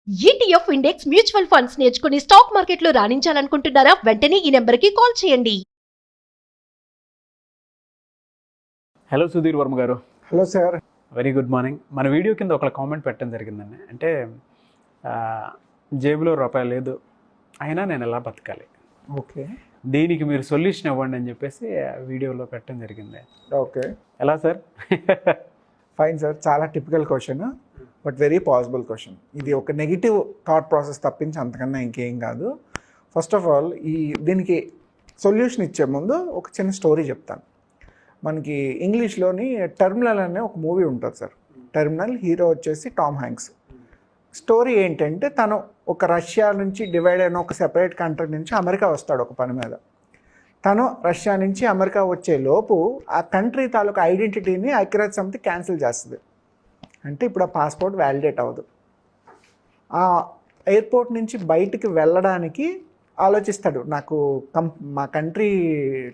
ETF index mutual funds నేర్చుకుని stock మార్కెట్లో రాణించాలనుకుంటున్నారా? వెంటనే ఈ నెంబర్కి కాల్ చేయండి. హలో సుధీర్ వర్మ గారు. Hello sir. Very good morning. మన వీడియో కింద ఒక కామెంట్ పెట్టడం జరిగిందండి. అంటే జేబులో రూపాయి లేదు అయినా నేను ఎలా బతకాలి, ఓకే, దీనికి మీరు సొల్యూషన్ ఇవ్వండి అని చెప్పేసి వీడియోలో పెట్టడం జరిగింది. ఓకే, ఎలా సార్? Fine sir. చాలా typical question, but very possible question. ఇది ఒక నెగిటివ్ థాట్ ప్రాసెస్ తప్పించి అంతకన్నా ఇంకేం కాదు. ఫస్ట్ ఆఫ్ ఆల్ దీనికి సొల్యూషన్ ఇచ్చే ముందు ఒక చిన్న స్టోరీ చెప్తాను. మనకి ఇంగ్లీష్లోని టెర్మినల్ అనే ఒక మూవీ ఉంటుంది సార్. టెర్మినల్ హీరో వచ్చేసి టామ్ హ్యాంక్స్. స్టోరీ ఏంటంటే తను ఒక రష్యా నుంచి డివైడ్ అయిన ఒక సెపరేట్ కంట్రీ నుంచి అమెరికా వస్తాడు ఒక పని మీద. తను రష్యా నుంచి అమెరికా వచ్చే లోపు ఆ కంట్రీ తాలూకు ఐడెంటిటీని ఐక్యరాజ్య సమితి క్యాన్సిల్ చేస్తుంది. అంటే ఇప్పుడు ఆ పాస్పోర్ట్ వ్యాలిడేట్ అవ్వదు. ఆ ఎయిర్పోర్ట్ నుంచి బయటికి వెళ్ళడానికి ఆలోచిస్తాడు, నాకు మా కంట్రీ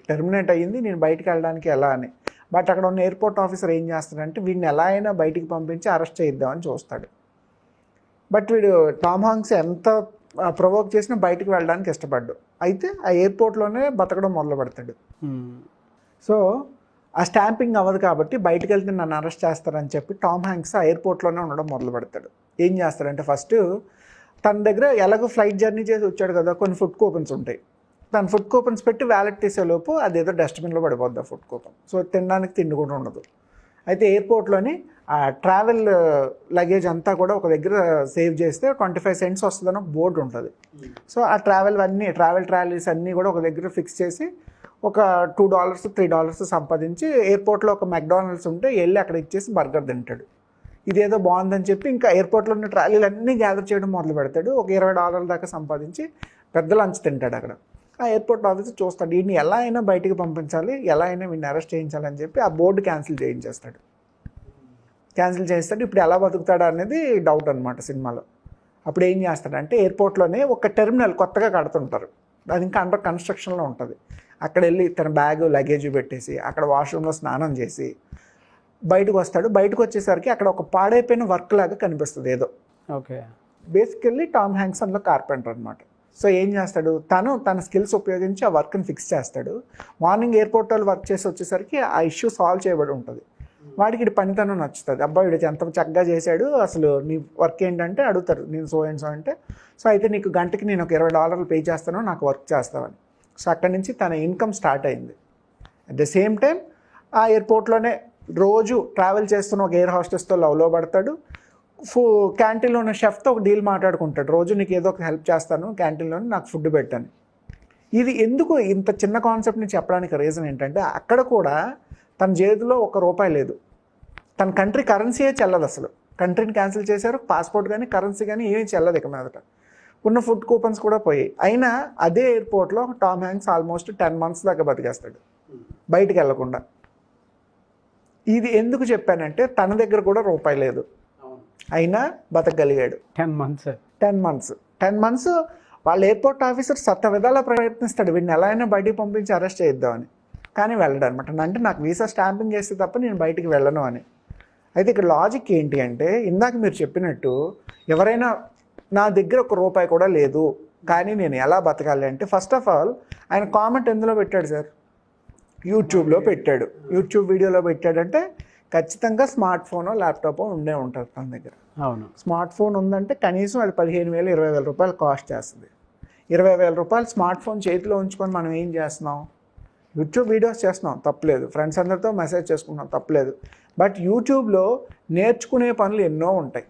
టెర్మినేట్ అయ్యింది, నేను బయటికి వెళ్ళడానికి ఎలా అని. బట్ అక్కడ ఉన్న ఎయిర్పోర్ట్ ఆఫీసర్ ఏం చేస్తాడంటే వీడిని ఎలా అయినా బయటికి పంపించి అరెస్ట్ చేయిద్దామని చూస్తాడు. బట్ వీడు టామ్ హాంక్స్ ఎంత ప్రొవోక్ చేసినా బయటికి వెళ్ళడానికి ఇష్టపడ్డు. అయితే ఆ ఎయిర్పోర్ట్లోనే బతకడం మొదలు పెడతాడు. సో ఆ స్టాంపింగ్ అవ్వదు కాబట్టి బయటికి వెళ్తే నన్ను అరెస్ట్ చేస్తారని చెప్పి టామ్ హ్యాంక్స్ ఆ ఎయిర్పోర్ట్లోనే ఉండడం మొదలు పెడతాడు. ఏం చేస్తాడంటే ఫస్ట్ తన దగ్గర ఎలాగో ఫ్లైట్ జర్నీ చేసి వచ్చాడు కదా, కొన్ని ఫుడ్ కూపన్స్ ఉంటాయి. తను ఫుడ్ కూపన్స్ పెట్టి వ్యాలెట్ తీసేలోపు అదేదో డస్ట్బిన్లో పడిపోద్ది ఆ ఫుడ్ కూపన్. సో తినడానికి తిండి కూడా ఉండదు. అయితే ఎయిర్పోర్ట్లోని ఆ ట్రావెల్ లగేజ్ అంతా కూడా ఒక దగ్గర సేవ్ చేస్తే 25 cents వస్తుందని ఒక బోర్డు ఉంటుంది. సో ఆ ట్రావెల్ ట్రాలీస్ అన్నీ కూడా ఒక దగ్గర ఫిక్స్ చేసి ఒక $2 $3 సంపాదించి ఎయిర్పోర్ట్లో ఒక మెక్డానల్డ్స్ ఉంటే వెళ్ళి అక్కడ ఇచ్చేసి బర్గర్ తింటాడు. ఇదేదో బాగుందని చెప్పి ఇంకా ఎయిర్పోర్ట్లో ఉన్న ట్రాలీలు అన్నీ గ్యాదర్ చేయడం మొదలు పెడతాడు. ఒక $20 దాకా సంపాదించి పెద్ద లంచ్ తింటాడు అక్కడ. ఆ ఎయిర్పోర్ట్ ఆఫీసర్ చూస్తాడు, వీడిని ఎలా అయినా బయటికి పంపించాలి, ఎలా అయినా వీడిని అరెస్ట్ చేయించాలని చెప్పి ఆ బోర్డు క్యాన్సిల్ చేస్తాడు. ఇప్పుడు ఎలా బతుకుతాడా అనేది డౌట్ అనమాట సినిమాలో. అప్పుడు ఏం చేస్తాడంటే ఎయిర్పోర్ట్లోనే ఒక టెర్మినల్ కొత్తగా కడుతుంటారు, అది ఇంకా అండర్ కన్స్ట్రక్షన్లో ఉంటుంది. అక్కడ వెళ్ళి తన బ్యాగ్ లగేజ్ పెట్టేసి అక్కడ వాష్రూమ్లో స్నానం చేసి బయటకు వస్తాడు. బయటకు వచ్చేసరికి అక్కడ ఒక పాడైపోయిన వర్క్ లాగా కనిపిస్తుంది ఏదో. ఓకే, బేసికల్లీ టామ్ హ్యాంక్స్ అందులో కార్పెంటర్ అనమాట. సో ఏం చేస్తాడు, తన స్కిల్స్ ఉపయోగించి ఆ వర్క్ని ఫిక్స్ చేస్తాడు. మార్నింగ్ ఎయిర్పోర్ట్ వాళ్ళు వర్క్ చేసి వచ్చేసరికి ఆ ఇష్యూ సాల్వ్ చేయబడి ఉంటుంది. వాడికి ఇది పనితనం నచ్చుతుంది. అబ్బాయి వీడు ఎంత చక్కగా చేశాడు, అసలు నీ వర్క్ ఏంటంటే అడుగుతారు, నేను సో అండ్ సో అంటే, సో అయితే నీకు గంటకి నేను ఒక $20 పే చేస్తాను, నాకు వర్క్ చేస్తావని. సో అక్కడి నుంచి తన ఇన్కమ్ స్టార్ట్ అయింది. అట్ ద సేమ్ టైం ఆ ఎయిర్పోర్ట్లోనే రోజు ట్రావెల్ చేస్తున్న ఒక ఎయిర్ హోస్టెస్తో లవ్లో పడతాడు. క్యాంటీన్లో ఉన్న షెఫ్తో ఒక డీల్ మాట్లాడుకుంటాడు, రోజు నీకు ఏదో ఒక హెల్ప్ చేస్తాను క్యాంటీన్లోనే, నాకు ఫుడ్ పెట్టాను. ఇది ఎందుకు ఇంత చిన్న కాన్సెప్ట్ని చెప్పడానికి రీజన్ ఏంటంటే అక్కడ కూడా తన చేతిలో $1 లేదు. తన కంట్రీ కరెన్సీయే చెల్లదు అసలు. కంట్రీని క్యాన్సిల్ చేశారు, పాస్పోర్ట్ కానీ కరెన్సీ కానీ ఏమీ చెల్లదు ఇక మీదట. ఉన్న ఫుడ్ కూపన్స్ కూడా పోయాయి. అయినా అదే ఎయిర్పోర్ట్లో టామ్ హ్యాంక్స్ ఆల్మోస్ట్ 10 months దాకా బతికేస్తాడు బయటికి వెళ్లకుండా. ఇది ఎందుకు చెప్పానంటే తన దగ్గర కూడా $1 లేదు, అయినా బతకగలిగాడు. 10 months వాళ్ళ ఎయిర్పోర్ట్ ఆఫీసర్ సత్త విధాలా ప్రయత్నిస్తాడు వీడిని ఎలా అయినా బయటికి పంపించి అరెస్ట్ చేద్దామని, కానీ వెళ్ళడు అనమాట. అంటే నాకు వీసా స్టాంపింగ్ చేస్తే తప్ప నేను బయటికి వెళ్ళను అని. అయితే ఇక్కడ లాజిక్ ఏంటి అంటే ఇందాక మీరు చెప్పినట్టు ఎవరైనా నా దగ్గర $1 కూడా లేదు కానీ నేను ఎలా బతకాలి అంటే ఫస్ట్ ఆఫ్ ఆల్ ఆయన కామెంట్ ఎందులో పెట్టాడు సార్, యూట్యూబ్లో పెట్టాడు. యూట్యూబ్ వీడియోలో పెట్టాడంటే ఖచ్చితంగా స్మార్ట్ ఫోనో ల్యాప్టాపో ఉండే ఉంటుంది తన దగ్గర. అవును, స్మార్ట్ ఫోన్ ఉందంటే కనీసం అది 15,000 20,000 కాస్ట్ చేస్తుంది. 20,000 స్మార్ట్ ఫోన్ చేతిలో ఉంచుకొని మనం ఏం చేస్తున్నాం, యూట్యూబ్ వీడియోస్ చేస్తున్నాం తప్పలేదు, ఫ్రెండ్స్ అందరితో మెసేజ్ చేసుకుంటున్నాం తప్పలేదు. బట్ యూట్యూబ్లో నేర్చుకునే పనులు ఎన్నో ఉంటాయి.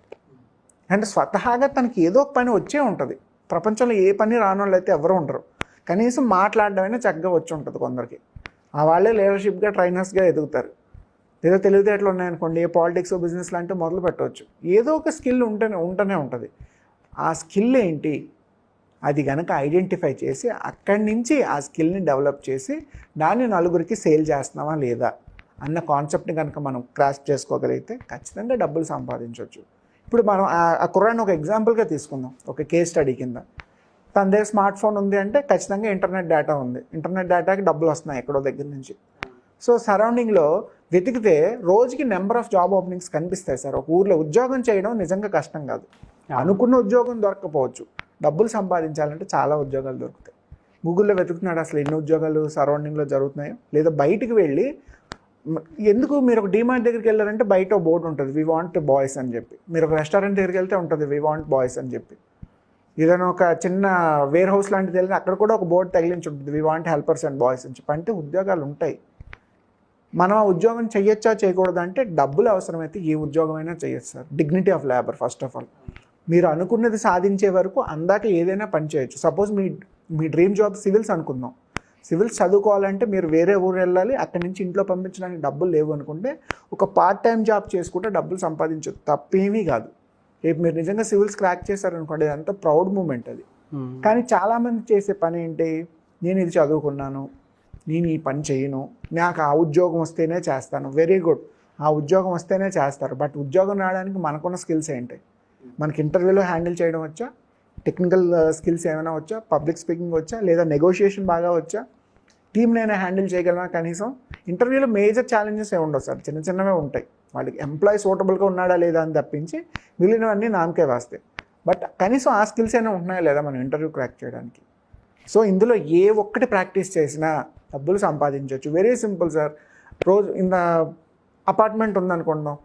అంటే స్వతహాగా తనకి ఏదో ఒక పని వచ్చే ఉంటుంది. ప్రపంచంలో ఏ పని రాని వాళ్ళు అయితే ఎవరు ఉండరు. కనీసం మాట్లాడడమైనా చక్కగా వచ్చి ఉంటుంది కొందరికి. ఆ వాళ్ళే లీడర్షిప్గా ట్రైనర్స్గా ఎదుగుతారు. ఏదో తెలివితేటలు ఉన్నాయనుకోండి, ఏ పాలిటిక్స్ బిజినెస్ లాంటివి మొదలు పెట్టవచ్చు. ఏదో ఒక స్కిల్ ఉంటూనే ఉంటుంది. ఆ స్కిల్ ఏంటి, అది కనుక ఐడెంటిఫై చేసి అక్కడి నుంచి ఆ స్కిల్ని డెవలప్ చేసి దాన్ని నలుగురికి సేల్ చేస్తున్నామా లేదా అన్న కాన్సెప్ట్ని కనుక మనం క్రాస్ చేసుకోగలిగితే ఖచ్చితంగా డబ్బులు సంపాదించవచ్చు. ఇప్పుడు మనం ఆ కుర్రాన్ని ఒక ఎగ్జాంపుల్గా తీసుకుందాం, ఒక కేస్ స్టడీ కింద. తన దగ్గర స్మార్ట్ ఫోన్ ఉంది అంటే ఖచ్చితంగా ఇంటర్నెట్ డేటా ఉంది. ఇంటర్నెట్ డేటాకి డబ్బులు వస్తున్నాయి ఎక్కడో దగ్గర నుంచి. సో సరౌండింగ్లో వెతికితే రోజుకి నెంబర్ ఆఫ్ జాబ్ ఓపెనింగ్స్ కనిపిస్తాయి సార్. ఒక ఊర్లో ఉద్యోగం చేయడం నిజంగా కష్టం కాదు. అనుకున్న ఉద్యోగం దొరకకపోవచ్చు, డబ్బులు సంపాదించాలంటే చాలా ఉద్యోగాలు దొరుకుతాయి. గూగుల్లో వెతుకుతున్నాడు అసలు ఎన్ని ఉద్యోగాలు సరౌండింగ్లో జరుగుతున్నాయో, లేదా బయటికి వెళ్ళి ఎందుకు మీరు ఒక డీమార్ట్ దగ్గరికి వెళ్ళారంటే బయట ఒక బోర్డు ఉంటుంది వి వాంట్ బాయ్స్ అని చెప్పి, మీరు ఒక రెస్టారెంట్ దగ్గరికి వెళ్తే ఉంటుంది వి వాంట్ బాయ్స్ అని చెప్పి, ఏదైనా ఒక చిన్న వేర్ హౌస్ లాంటిది వెళ్ళినా అక్కడ కూడా ఒక బోర్డు తగిలించి ఉంటుంది we want helpers and boys అని చెప్పి. అంటే ఉద్యోగాలు ఉంటాయి. మనం ఆ ఉద్యోగం చేయొచ్చా చేయకూడదు అంటే డబ్బులు అవసరమైతే ఏ ఉద్యోగమైనా చేయొచ్చు sir. Dignity of labour first of all. మీరు అనుకున్నది సాధించే వరకు అందాక ఏదైనా పని చేయొచ్చు. సపోజ్ మీ డ్రీమ్ జాబ్ సివిల్స్ అనుకుందాం. సివిల్స్ చదువుకోవాలంటే మీరు వేరే ఊరు వెళ్ళాలి, అక్కడి నుంచి ఇంట్లో పంపించడానికి డబ్బులు లేవు అనుకుంటే ఒక పార్ట్ టైం జాబ్ చేసుకుంటే డబ్బులు సంపాదించవచ్చు, తప్పేమీ కాదు. రేపు మీరు నిజంగా సివిల్స్ క్రాక్ చేశారనుకోండి, అదంతా ప్రౌడ్ మూమెంట్ అది. కానీ చాలామంది చేసే పని ఏంటి, నేను ఇది చదువుకున్నాను, నేను ఈ పని చేయను, నాకు ఆ ఉద్యోగం వస్తేనే చేస్తాను. వెరీ గుడ్, ఆ ఉద్యోగం వస్తేనే చేస్తారు. బట్ ఉద్యోగం రావడానికి మనకున్న స్కిల్స్ ఏంటి? మనకి ఇంటర్వ్యూలో హ్యాండిల్ చేయడం వచ్చా, టెక్నికల్ స్కిల్స్ ఏమైనా వచ్చా, పబ్లిక్ స్పీకింగ్ వచ్చా, లేదా నెగోషియేషన్ బాగా వచ్చా, టీమ్నైనా హ్యాండిల్ చేయగలమా? కనీసం ఇంటర్వ్యూలో మేజర్ ఛాలెంజెస్ ఏమి ఉండవు సార్, చిన్న చిన్నవే ఉంటాయి. వాళ్ళకి ఎంప్లాయీ సూటబుల్గా ఉన్నాడా లేదా అని తప్పించి మిగిలినవన్నీ నామకే వాస్తాయి. బట్ కనీసం ఆ స్కిల్స్ అయినా ఉంటున్నాయా లేదా మనం ఇంటర్వ్యూ క్రాక్ చేయడానికి? సో ఇందులో ఏ ఒక్కటి ప్రాక్టీస్ చేసినా డబ్బులు సంపాదించవచ్చు. Very simple sir. రోజు అపార్ట్మెంట్ ఉందనుకుందాం,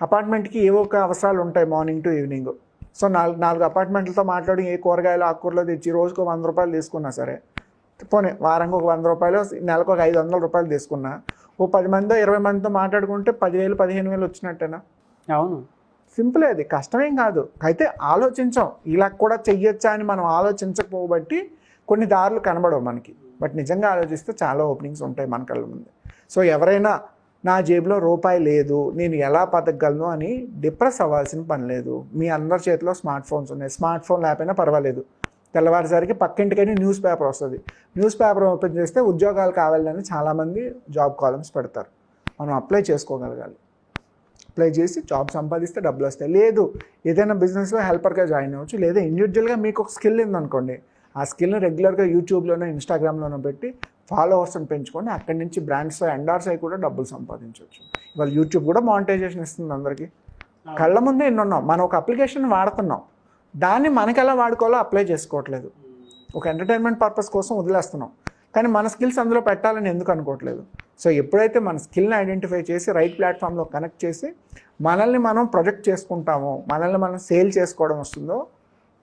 అపార్ట్మెంట్కి ఏవో ఒక అవసరాలు ఉంటాయి మార్నింగ్ టు ఈవినింగ్. సో నాలుగు అపార్ట్మెంట్లతో మాట్లాడి ఏ కూరగాయలు ఆకుకూరలో తెచ్చి రోజుకు 100 రూపాయలు తీసుకున్నా సరే, పోనీ వారంకి ఒక 100 రూపాయలు, నెలకు ఒక 500 రూపాయలు తీసుకున్నా, ఓ 10 మందితో 20 మందితో మాట్లాడుకుంటే 10,000 15,000 వచ్చినట్టేనా? అవును, సింపులే, అది కష్టమేం కాదు. అయితే ఆలోచించాం ఇలా కూడా చెయ్యొచ్చా అని. మనం ఆలోచించకపోబట్టి కొన్ని దారులు కనబడవు మనకి. బట్ నిజంగా ఆలోచిస్తే చాలా ఓపెనింగ్స్ ఉంటాయి మన కళ్ళ ముందు. సో ఎవరైనా నా జేబులో రూపాయి లేదు, నేను ఎలా బతకగలను అని డిప్రెస్ అవ్వాల్సిన పని లేదు. మీ అందరి చేతిలో స్మార్ట్ ఫోన్స్ ఉన్నాయి. స్మార్ట్ ఫోన్ లేకపోయినా పర్వాలేదు, తెల్లవారిసరికి పక్కింటికైనా న్యూస్ పేపర్ వస్తుంది. న్యూస్ పేపర్ ఓపెన్ చేస్తే ఉద్యోగాలు కావాలని చాలామంది జాబ్ కాలమ్స్ పెడతారు. మనం అప్లై చేసుకోగలగాలి. అప్లై చేసి జాబ్ సంపాదిస్తే డబ్బులు వస్తాయి. లేదు ఏదైనా బిజినెస్లో హెల్పర్గా జాయిన్ అవ్వచ్చు, లేదా ఇండివిజువల్గా మీకు ఒక స్కిల్ ఉందనుకోండి, ఆ స్కిల్ని రెగ్యులర్గా యూట్యూబ్లోనో ఇన్స్టాగ్రామ్లోనో పెట్టి ఫాలోవర్స్ని పెంచుకొని అక్కడి నుంచి బ్రాండ్స్ ఎండార్స్ అయి కూడా డబ్బులు సంపాదించవచ్చు. ఇవాళ యూట్యూబ్ కూడా మానిటైజేషన్ ఇస్తుంది అందరికీ. కళ్ళ ముందే ఎన్నున్నాం. మనం ఒక అప్లికేషన్ వాడుతున్నాం, దాన్ని మనకి ఎలా వాడుకోవాలో అప్లై చేసుకోవట్లేదు. ఒక ఎంటర్టైన్మెంట్ పర్పస్ కోసం వదిలేస్తున్నాం, కానీ మన స్కిల్స్ అందులో పెట్టాలని ఎందుకు అనుకోవట్లేదు. సో ఎప్పుడైతే మన స్కిల్ని ఐడెంటిఫై చేసి రైట్ ప్లాట్ఫామ్లో కనెక్ట్ చేసి మనల్ని మనం ప్రొజెక్ట్ చేసుకుంటామో, మనల్ని మనం సేల్ చేసుకోవడం వస్తుందో,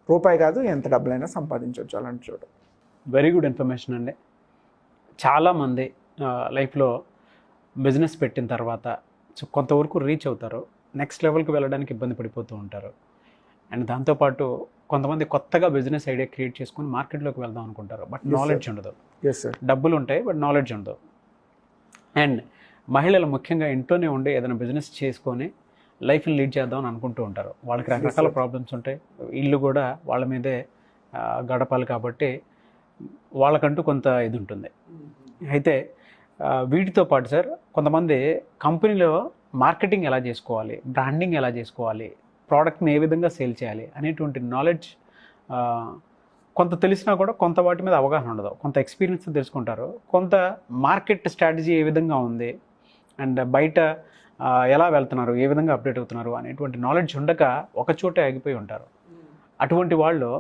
రూపాయి కాదు ఎంత డబ్బులైనా సంపాదించవచ్చు అలాంటి చోట. వెరీ గుడ్ ఇన్ఫర్మేషన్ అండి. చాలామంది లైఫ్లో బిజినెస్ పెట్టిన తర్వాత కొంతవరకు రీచ్ అవుతారు, నెక్స్ట్ లెవెల్కి వెళ్ళడానికి ఇబ్బంది పడిపోతూ ఉంటారు. అండ్ దాంతోపాటు కొంతమంది కొత్తగా బిజినెస్ ఐడియా క్రియేట్ చేసుకొని మార్కెట్లోకి వెళ్దాం అనుకుంటారు, బట్ నాలెడ్జ్ ఉండదు. డబ్బులు ఉంటాయి బట్ నాలెడ్జ్ ఉండదు. అండ్ మహిళలు ముఖ్యంగా ఇంట్లోనే ఉండి ఏదైనా బిజినెస్ చేసుకొని లైఫ్ని లీడ్ చేద్దామని అనుకుంటూ ఉంటారు. వాళ్ళకి రకరకాల ప్రాబ్లమ్స్ ఉంటాయి, ఇల్లు కూడా వాళ్ళ మీదే గడపాలి, కాబట్టి వాళ్ళకంటూ కొంత ఇది ఉంటుంది. అయితే వీటితో పాటు సార్ కొంతమంది కంపెనీలో మార్కెటింగ్ ఎలా చేసుకోవాలి, బ్రాండింగ్ ఎలా చేసుకోవాలి, ప్రోడక్ట్ని ఏ విధంగా సేల్ చేయాలి అనేటువంటి నాలెడ్జ్ కొంత తెలిసినా కూడా కొంత వాటి మీద అవగాహన ఉండదు. కొంత ఎక్స్పీరియన్స్ తెలుసుకుంటారు, కొంత మార్కెట్ స్ట్రాటజీ ఏ విధంగా ఉంది అండ్ బయట ఎలా వెళ్తున్నారు, ఏ విధంగా అప్డేట్ అవుతున్నారు అనేటువంటి నాలెడ్జ్ ఉండక ఒక చోటే ఆగిపోయి ఉంటారు. అటువంటి వాళ్ళు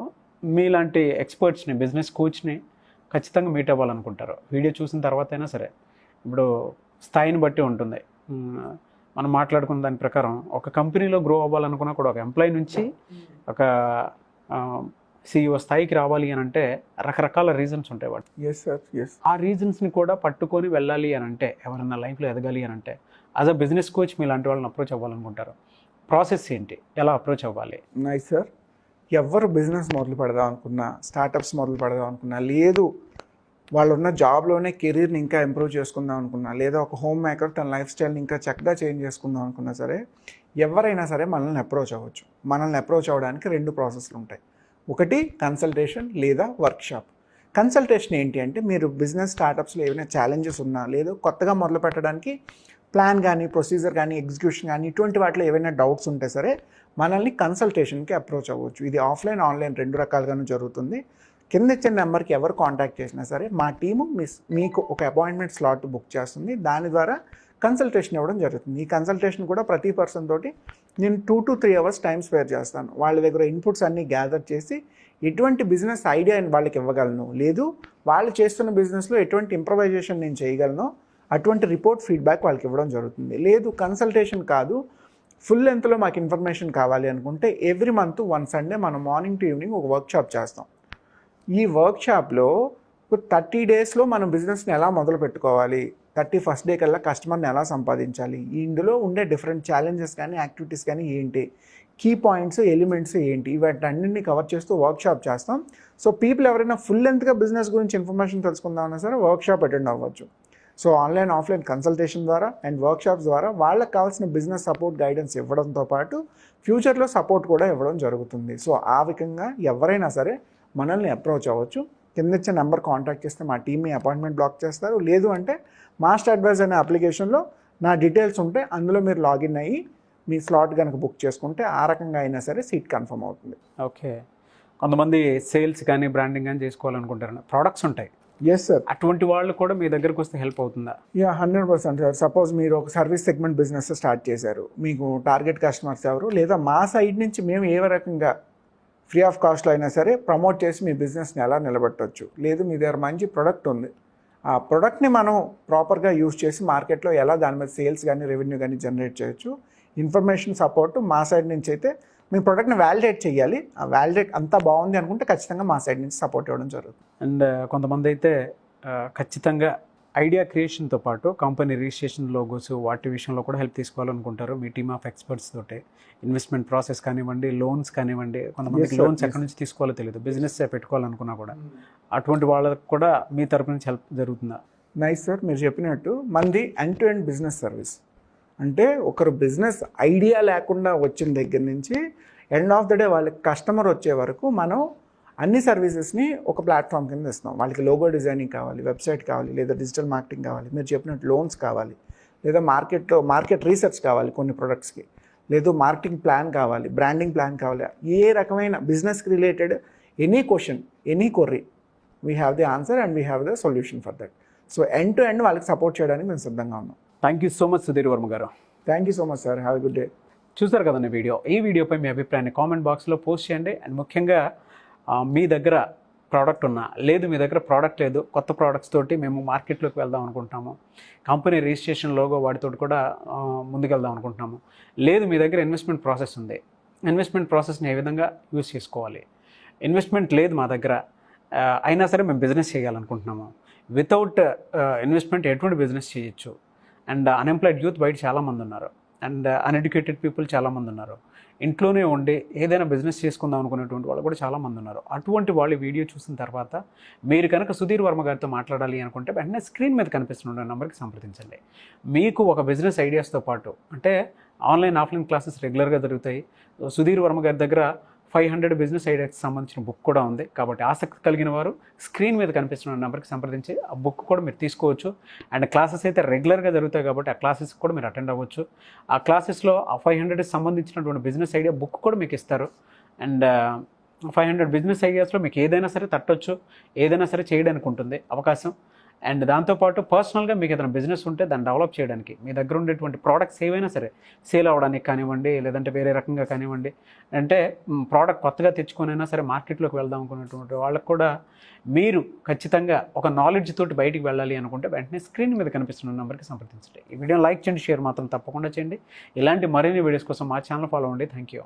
మీలాంటి ఎక్స్పర్ట్స్ని, బిజినెస్ కోచ్ని ఖచ్చితంగా మీట్ అవ్వాలనుకుంటారు. వీడియో చూసిన తర్వాత అయినా సరే, ఇప్పుడు స్థాయిని బట్టి ఉంటుంది. మనం మాట్లాడుకున్న దాని ప్రకారం ఒక కంపెనీలో గ్రో అవ్వాలనుకున్నా కూడా ఒక ఎంప్లాయీ నుంచి ఒక CEO స్థాయికి రావాలి అని అంటే రకరకాల రీజన్స్ ఉంటాయి వాటి. ఆ రీజన్స్ని కూడా పట్టుకొని వెళ్ళాలి అని అంటే, ఎవరైనా లైఫ్లో ఎదగాలి అని అంటే యాజ్ అ బిజినెస్ కోచ్ మీలాంటి వాళ్ళని అప్రోచ్ అవ్వాలనుకుంటారు. ప్రాసెస్ ఏంటి, ఎలా అప్రోచ్ అవ్వాలి? Nice sir. ఎవరు బిజినెస్ మొదలు పెడదాం అనుకున్నా, స్టార్టప్స్ మొదలు పెడదాం అనుకున్నా, లేదు వాళ్ళు ఉన్న జాబ్లోనే కెరీర్ని ఇంకా ఇంప్రూవ్ చేసుకుందాం అనుకున్నా, లేదా ఒక హోమ్ మేకర్ తన లైఫ్ స్టైల్ని ఇంకా చక్కగా చేంజ్ చేసుకుందాం అనుకున్నా సరే, ఎవరైనా సరే మనల్ని అప్రోచ్ అవ్వచ్చు. మనల్ని అప్రోచ్ అవ్వడానికి 2 ప్రాసెస్లు ఉంటాయి. ఒకటి కన్సల్టేషన్ లేదా వర్క్షాప్. కన్సల్టేషన్ ఏంటి అంటే, మీరు బిజినెస్ స్టార్టప్స్లో ఏమైనా ఛాలెంజెస్ ఉన్నా, లేదా కొత్తగా మొదలు పెట్టడానికి ప్లాన్ కానీ, ప్రొసీజర్ కానీ, ఎగ్జిక్యూషన్ కానీ, ఇటువంటి వాటిలో ఏవైనా డౌట్స్ ఉంటే సరే మనల్ని కన్సల్టేషన్కి అప్రోచ్ అవ్వచ్చు. ఇది ఆఫ్లైన్, ఆన్లైన్ 2 రకాలుగాను జరుగుతుంది. కింద ఇచ్చిన నెంబర్కి ఎవరు కాంటాక్ట్ చేసినా సరే మా టీము మీకు ఒక అపాయింట్మెంట్ స్లాట్ బుక్ చేస్తుంది. దాని ద్వారా కన్సల్టేషన్ ఇవ్వడం జరుగుతుంది. ఈ కన్సల్టేషన్ కూడా ప్రతి పర్సన్ తోటి నేను 2 to 3 hours టైం స్పేర్ చేస్తాను. వాళ్ళ దగ్గర ఇన్పుట్స్ అన్నీ గ్యాదర్ చేసి ఎటువంటి బిజినెస్ ఐడియా వాళ్ళకి ఇవ్వగలను, లేదు వాళ్ళు చేస్తున్న బిజినెస్లో ఎటువంటి ఇంప్రవైజేషన్ నేను చేయగలను, అటువంటి రిపోర్ట్ ఫీడ్బ్యాక్ వాళ్ళకి ఇవ్వడం జరుగుతుంది. లేదు కన్సల్టేషన్ కాదు, ఫుల్ లెంత్లో మాకు ఇన్ఫర్మేషన్ కావాలి అనుకుంటే ఎవ్రీ మంత్ 1 Sunday మనం మార్నింగ్ టు ఈవినింగ్ ఒక వర్క్షాప్ చేస్తాం. ఈ వర్క్షాప్లో 30 daysలో మనం బిజినెస్ని ఎలా మొదలు పెట్టుకోవాలి, 31st day కల్లా కస్టమర్ని ఎలా సంపాదించాలి, ఇందులో ఉండే డిఫరెంట్ ఛాలెంజెస్ కానీ యాక్టివిటీస్ కానీ ఏంటి, కీ పాయింట్స్ ఎలిమెంట్స్ ఏంటి, ఇవన్నీ కవర్ చేస్తూ వర్క్షాప్ చేస్తాం. సో పీపుల్ ఎవరైనా ఫుల్ లెంత్గా బిజినెస్ గురించి ఇన్ఫర్మేషన్ తెలుసుకుందామన్నా సరే వర్క్షాప్ అటెండ్ అవ్వచ్చు. సో ఆన్లైన్ ఆఫ్లైన్ కన్సల్టేషన్ ద్వారా అండ్ వర్క్షాప్స్ ద్వారా వాళ్ళకి కావాల్సిన బిజినెస్ సపోర్ట్ గైడెన్స్ ఇవ్వడంతో పాటు ఫ్యూచర్లో సపోర్ట్ కూడా ఇవ్వడం జరుగుతుంది. సో ఆ విధంగా ఎవరైనా సరే మనల్ని అప్రోచ్ అవ్వచ్చు. కింద ఇచ్చే నెంబర్ కాంటాక్ట్ చేస్తే మా టీమ్ మీ అపాయింట్మెంట్ బ్లాక్ చేస్తారు. లేదు అంటే మాస్టర్ అడ్వైజ్ అనే అప్లికేషన్లో నా డీటెయిల్స్ ఉంటే అందులో మీరు లాగిన్ అయ్యి మీ స్లాట్ కనుక బుక్ చేసుకుంటే ఆ రకంగా అయినా సరే సీట్ కన్ఫర్మ్ అవుతుంది. ఓకే, కొంతమంది సేల్స్ కానీ బ్రాండింగ్ కానీ చేసుకోవాలనుకుంటారు, ప్రోడక్ట్స్ ఉంటాయి. ఎస్ సార్, అటువంటి వాళ్ళు కూడా మీ దగ్గరకు వస్తే హెల్ప్ అవుతుందా? 100% సార్. సపోజ్ మీరు ఒక సర్వీస్ సెగ్మెంట్ బిజినెస్ స్టార్ట్ చేశారు, మీకు టార్గెట్ కస్టమర్స్ ఎవరు, లేదా మా సైడ్ నుంచి మేము ఏ రకంగా ఫ్రీ ఆఫ్ కాస్ట్లో అయినా సరే ప్రమోట్ చేసి మీ బిజినెస్ని ఎలా నిలబెట్టవచ్చు, లేదు మీ దగ్గర మంచి ప్రొడక్ట్ ఉంది, ఆ ప్రొడక్ట్ని మనం ప్రాపర్గా యూజ్ చేసి మార్కెట్లో ఎలా దాని మీద సేల్స్ కానీ రెవెన్యూ కానీ జనరేట్ చేయొచ్చు, ఇన్ఫర్మేషన్ సపోర్ట్ మా సైడ్ నుంచి అయితే మీ ప్రొడక్ట్ని వ్యాలిడేట్ చేయాలి. ఆ వ్యాలిడేట్ అంతా బాగుంది అనుకుంటే ఖచ్చితంగా మా సైడ్ నుంచి సపోర్ట్ ఇవ్వడం జరుగుతుంది. అండ్ కొంతమంది అయితే ఖచ్చితంగా ఐడియా క్రియేషన్తో పాటు కంపెనీ రిజిస్ట్రేషన్ లోగోస్ వాటి విషయంలో కూడా హెల్ప్ తీసుకోవాలనుకుంటారు. మీ టీమ్ ఆఫ్ ఎక్స్పర్ట్స్ తోటి ఇన్వెస్ట్మెంట్ ప్రాసెస్ కానివ్వండి, లోన్స్ కానివ్వండి, కొంతమందికి లోన్స్ ఎక్కడి నుంచి తీసుకోవాలో తెలియదు, బిజినెస్ పెట్టుకోవాలనుకున్నా కూడా అటువంటి వాళ్ళకు కూడా మీ తరపు నుంచి హెల్ప్ జరుగుతుందా? నైస్ సార్, మీరు చెప్పినట్టు మనది end to end business service. అంటే ఒకరు బిజినెస్ ఐడియా లేకుండా వచ్చిన దగ్గర నుంచి ఎండ్ ఆఫ్ ద డే వాళ్ళకి కస్టమర్ వచ్చే వరకు మనం అన్ని సర్వీసెస్ని ఒక ప్లాట్ఫామ్ కింద ఇస్తాం. వాళ్ళకి లోగో డిజైనింగ్ కావాలి, వెబ్సైట్ కావాలి, లేదా డిజిటల్ మార్కెటింగ్ కావాలి, మీరు చెప్పినట్టు లోన్స్ కావాలి, లేదా మార్కెట్ రీసెర్చ్ కావాలి కొన్ని ప్రొడక్ట్స్కి, లేదు మార్కెటింగ్ ప్లాన్ కావాలి, బ్రాండింగ్ ప్లాన్ కావాలి, ఏ రకమైన బిజినెస్కి related any question, any query, we have the answer and we have the solution for that. So end to end వాళ్ళకి సపోర్ట్ చేయడానికి మేము సిద్ధంగా ఉన్నాం. Thank you so much Sudheer Varma garu. Thank you so much sir, have a good day. చూసారు కదండి video. ఈ వీడియోపై మీ అభిప్రాయాన్ని కామెంట్ బాక్స్లో పోస్ట్ చేయండి. అండ్ ముఖ్యంగా మీ దగ్గర ప్రోడక్ట్ ఉన్నా, లేదు మీ దగ్గర ప్రోడక్ట్ లేదు, కొత్త ప్రోడక్ట్స్ తోటి మేము మార్కెట్లోకి వెళ్దాం అనుకుంటున్నాము, కంపెనీ రిజిస్ట్రేషన్ లోగో వాటితో కూడా ముందుకెళ్దాం అనుకుంటున్నాము, లేదు మీ దగ్గర ఇన్వెస్ట్మెంట్ ప్రాసెస్ ఉంది, ఇన్వెస్ట్మెంట్ ప్రాసెస్ని ఏ విధంగా యూజ్ చేసుకోవాలి, ఇన్వెస్ట్మెంట్ లేదు మా దగ్గర అయినా సరే మేము బిజినెస్ చేయాలనుకుంటున్నాము, వితౌట్ ఇన్వెస్ట్మెంట్ ఎటువంటి బిజినెస్ చేయొచ్చు, అండ్ అన్ఎంప్లాయిడ్ యూత్ బయట చాలామంది ఉన్నారు, అండ్ అన్ఎడ్యుకేటెడ్ పీపుల్ చాలామంది ఉన్నారు, ఇంట్లోనే ఉండి ఏదైనా బిజినెస్ చేసుకుందాం అనుకునేటువంటి వాళ్ళు కూడా చాలామంది ఉన్నారు. అటువంటి వాళ్ళు వీడియో చూసిన తర్వాత మీరు కనుక సుధీర్ వర్మ గారితో మాట్లాడాలి అనుకుంటే వెంటనే స్క్రీన్ మీద కనిపిస్తున్న నెంబర్కి సంప్రదించండి. మీకు ఒక బిజినెస్ ఐడియాస్తో పాటు, అంటే ఆన్లైన్ ఆఫ్లైన్ క్లాసెస్ రెగ్యులర్గా జరుగుతాయి. సుధీర్ వర్మ గారి దగ్గర 500 బిజినెస్ ఐడియాకి సంబంధించిన బుక్ కూడా ఉంది. కాబట్టి ఆసక్తి కలిగిన వారు స్క్రీన్ మీద కనిపిస్తున్న నెంబర్కి సంప్రదించి ఆ బుక్ కూడా మీరు తీసుకోవచ్చు. అండ్ క్లాసెస్ అయితే రెగ్యులర్గా జరుగుతాయి కాబట్టి ఆ క్లాసెస్ కూడా మీరు అటెండ్ అవ్వచ్చు. ఆ క్లాసెస్లో ఆ 500కి సంబంధించినటువంటి బిజినెస్ ఐడియా బుక్ కూడా మీకు ఇస్తారు. అండ్ 500 బిజినెస్ ఐడియాస్లో మీకు ఏదైనా సరే తట్టొచ్చు, ఏదైనా సరే చేయడానికి ఉంటుంది అవకాశం. అండ్ దాంతోపాటు పర్సనల్గా మీకు ఏదైనా బిజినెస్ ఉంటే దాన్ని డెవలప్ చేయడానికి, మీ దగ్గర ఉండేటువంటి ప్రోడక్ట్స్ ఏవైనా సరే సేల్ అవ్వడానికి కానివ్వండి, లేదంటే వేరే రకంగా కానివ్వండి, అంటే ప్రోడక్ట్ కొత్తగా తెచ్చుకొనైనా సరే మార్కెట్లోకి వెళ్దాం అనుకున్నటువంటి వాళ్ళకు కూడా మీరు ఖచ్చితంగా ఒక నాలెడ్జ్ తోటి బయటికి వెళ్ళాలి అనుకుంటే వెంటనే స్క్రీన్ మీద కనిపిస్తున్న నెంబర్కి సంప్రదించండి. ఈ వీడియోని లైక్ చేయండి, షేర్ మాత్రం తప్పకుండా చేయండి. ఇలాంటి మరిన్ని వీడియోస్ కోసం మా ఛానల్ ఫాలో అవ్వండి. Thank you.